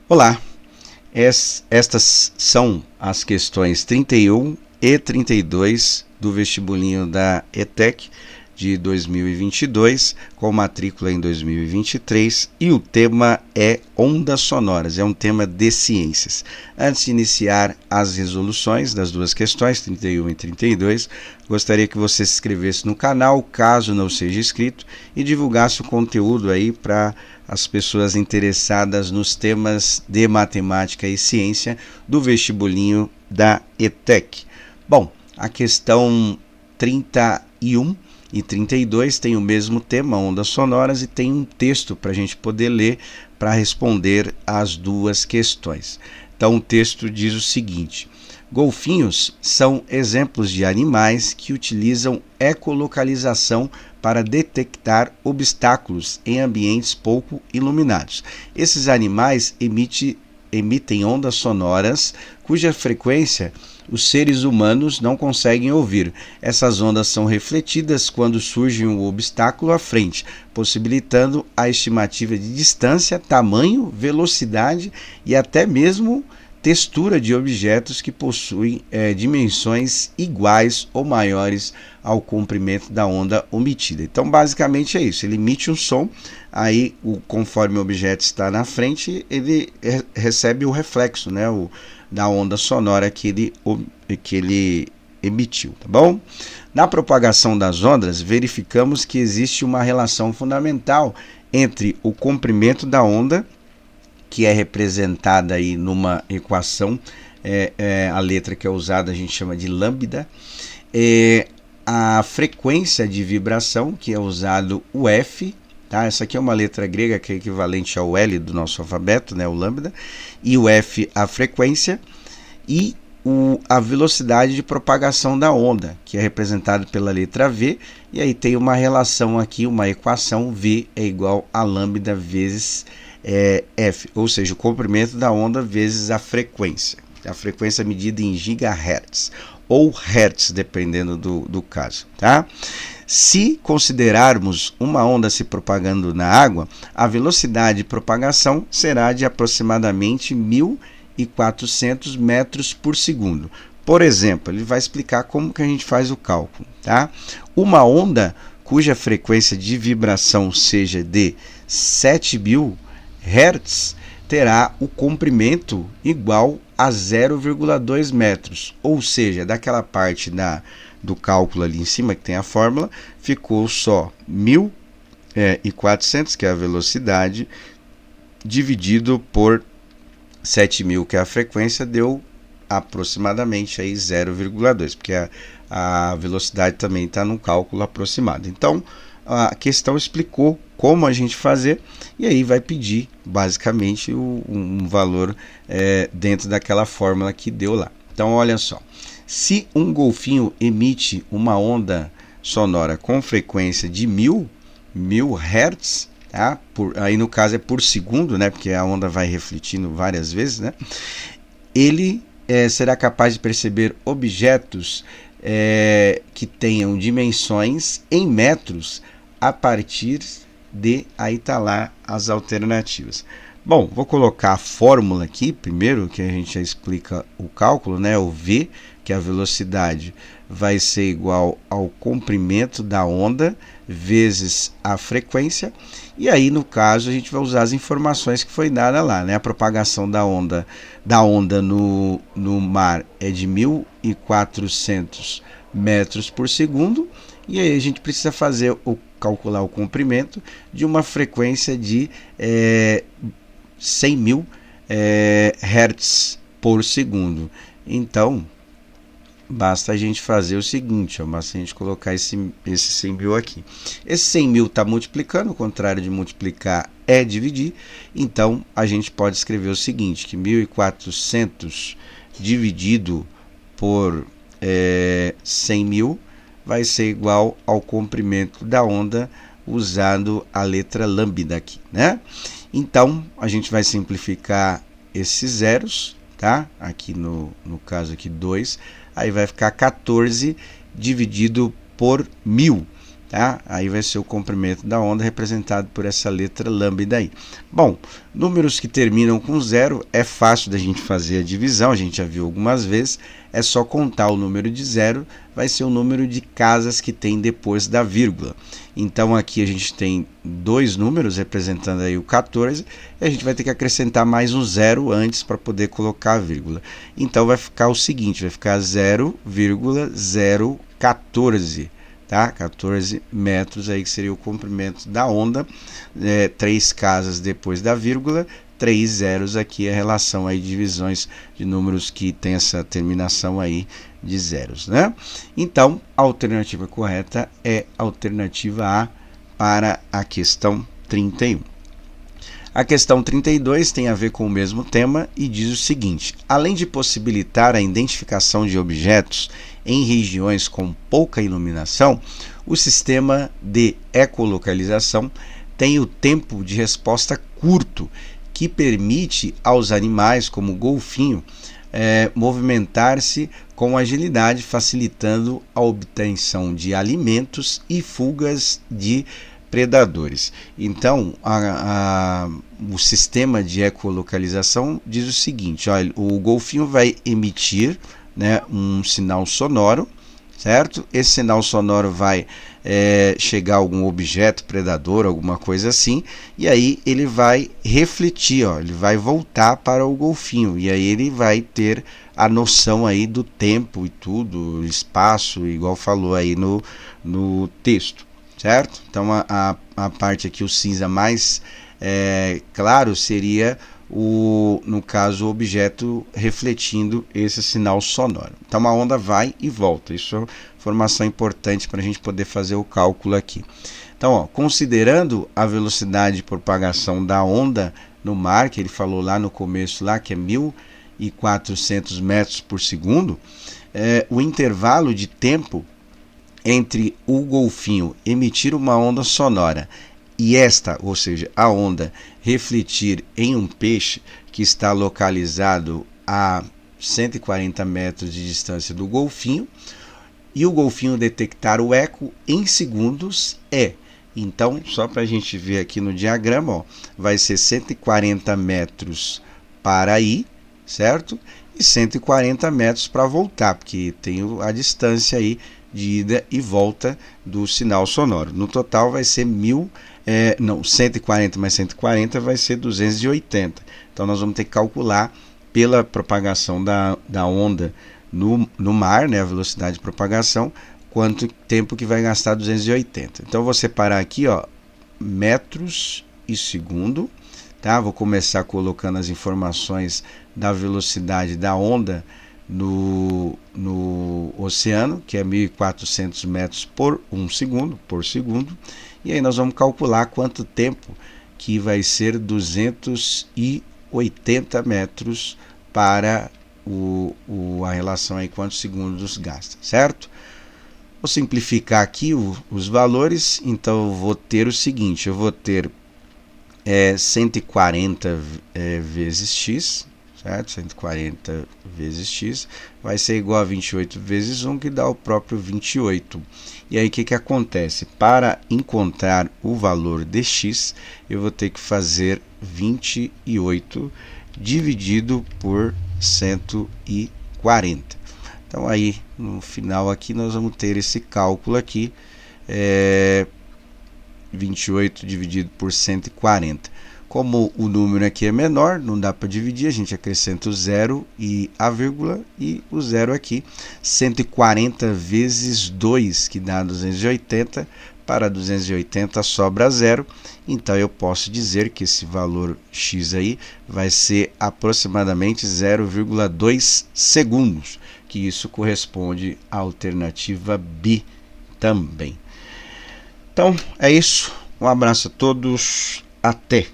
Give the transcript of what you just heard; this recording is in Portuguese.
Olá, estas são as questões 31 e 32 do vestibulinho da ETEC de 2022, com matrícula em 2023, e o tema é ondas sonoras, é um tema de ciências. Antes de iniciar as resoluções das duas questões, 31 e 32, gostaria que você se inscrevesse no canal, caso não seja inscrito, e divulgasse o conteúdo aí para as pessoas interessadas nos temas de matemática e ciência do vestibulinho da ETEC. Bom, a questão 31 e 32 tem o mesmo tema, ondas sonoras, e tem um texto para a gente poder ler para responder as duas questões. Então o texto diz o seguinte: golfinhos são exemplos de animais que utilizam ecolocalização para detectar obstáculos em ambientes pouco iluminados. Esses animais emitem ondas sonoras cuja frequência os seres humanos não conseguem ouvir. Essas ondas são refletidas quando surge um obstáculo à frente, possibilitando a estimativa de distância, tamanho, velocidade e até mesmo textura de objetos que possuem dimensões iguais ou maiores ao comprimento da onda emitida. Então, basicamente é isso. Ele emite um som, aí, conforme o objeto está na frente, ele recebe o reflexo, né, da onda sonora que ele emitiu, tá bom? Na propagação das ondas, verificamos que existe uma relação fundamental entre o comprimento da onda, que é representada aí numa equação, a letra que é usada a gente chama de lambda, a frequência de vibração, que é usado o F, tá? Essa aqui é uma letra grega que é equivalente ao L do nosso alfabeto, né? O lambda, e o F a frequência, e a velocidade de propagação da onda, que é representado pela letra V, e aí tem uma relação aqui, uma equação, V é igual a lambda vezes F, ou seja, o comprimento da onda vezes a frequência medida em gigahertz, ou hertz, dependendo do caso, tá? Se considerarmos uma onda se propagando na água, a velocidade de propagação será de aproximadamente 1.400 metros por segundo. Por exemplo, ele vai explicar como que a gente faz o cálculo, tá? Uma onda cuja frequência de vibração seja de 7.000 Hz terá o comprimento igual a 0,2 metros, ou seja, daquela parte do cálculo ali em cima que tem a fórmula, ficou só 1.400, que é a velocidade, dividido por 7.000, que é a frequência, deu aproximadamente 0,2, porque a velocidade também está no cálculo aproximado. Então, a questão explicou como a gente fazer, e aí vai pedir basicamente um valor dentro daquela fórmula que deu lá. Então, olha só, se um golfinho emite uma onda sonora com frequência de 1.000 Hz, tá? Aí no caso é por segundo, né? Porque a onda vai refletindo várias vezes, né? Ele será capaz de perceber objetos que tenham dimensões em metros a partir de, aí está lá as alternativas. Bom, vou colocar a fórmula aqui primeiro, que a gente já explica o cálculo, né? O V, que é a velocidade, vai ser igual ao comprimento da onda vezes a frequência, e aí no caso a gente vai usar as informações que foi dada lá, né? A propagação da onda no mar é de 1.400 metros por segundo, e aí a gente precisa calcular o comprimento de uma frequência de 100.000 Hz por segundo. Então, basta a gente fazer o seguinte, basta a gente colocar esse 100.000 aqui. Esse 100.000 está multiplicando, o contrário de multiplicar é dividir, então a gente pode escrever o seguinte, que 1.400 dividido por 100.000 vai ser igual ao comprimento da onda, usando a letra lambda aqui, né? Então, a gente vai simplificar esses zeros, tá? Aqui no caso aqui 2, aí vai ficar 14 dividido por 1.000. tá? Aí vai ser o comprimento da onda representado por essa letra lambda aí. Bom, números que terminam com zero é fácil da gente fazer a divisão, a gente já viu algumas vezes, é só contar o número de zero, vai ser o número de casas que tem depois da vírgula. Então aqui a gente tem dois números representando aí o 14, e a gente vai ter que acrescentar mais um zero antes para poder colocar a vírgula. Então vai ficar o seguinte, vai ficar 0,014, tá? 14 metros aí que seria o comprimento da onda, 3 casas depois da vírgula, 3 zeros aqui, a relação aí de divisões de números que tem essa terminação aí de zeros, né? Então, a alternativa correta é a alternativa A para a questão 31. A questão 32 tem a ver com o mesmo tema e diz o seguinte: além de possibilitar a identificação de objetos em regiões com pouca iluminação, o sistema de ecolocalização tem o tempo de resposta curto, que permite aos animais, como o golfinho, movimentar-se com agilidade, facilitando a obtenção de alimentos e fugas de predadores. Então, o sistema de ecolocalização diz o seguinte: olha, o golfinho vai emitir, né, um sinal sonoro, certo? Esse sinal sonoro vai chegar a algum objeto predador, alguma coisa assim, e aí ele vai refletir, ó, ele vai voltar para o golfinho, e aí ele vai ter a noção aí do tempo e tudo, espaço, igual falou aí no texto, certo? Então a parte aqui, o cinza mais claro, seria no caso o objeto refletindo esse sinal sonoro. Então a onda vai e volta, isso é informação importante para a gente poder fazer o cálculo aqui. Então, ó, considerando a velocidade de propagação da onda no mar, que ele falou lá no começo, lá, que é 1.400 metros por segundo, o intervalo de tempo entre o golfinho emitir uma onda sonora e esta, ou seja, a onda, refletir em um peixe que está localizado a 140 metros de distância do golfinho, e o golfinho detectar o eco em segundos então, só para a gente ver aqui no diagrama, ó, vai ser 140 metros para ir, certo? E 140 metros para voltar, porque tem a distância aí de ida e volta do sinal sonoro. No total vai ser 140 mais 140 vai ser 280. Então nós vamos ter que calcular pela propagação da onda no mar, né, a velocidade de propagação, quanto tempo que vai gastar 280. Então vou separar aqui, ó, metros e segundo, tá? Vou começar colocando as informações da velocidade da onda no oceano, que é 1.400 metros por segundo, e aí nós vamos calcular quanto tempo que vai ser 280 metros para a relação aí, quantos segundos gasta, certo? Vou simplificar aqui os valores, então eu vou ter o seguinte, eu vou ter 140 vezes x, certo? 140 vezes x vai ser igual a 28 vezes 1, que dá o próprio 28. E aí o que acontece? Para encontrar o valor de x, eu vou ter que fazer 28 dividido por 140. Então aí no final aqui nós vamos ter esse cálculo aqui, 28 dividido por 140. Como o número aqui é menor, não dá para dividir, a gente acrescenta o zero e a vírgula e o zero aqui. 140 vezes 2, que dá 280, para 280 sobra zero, então eu posso dizer que esse valor x aí vai ser aproximadamente 0,2 segundos, que isso corresponde à alternativa B também. Então é isso, um abraço a todos, até!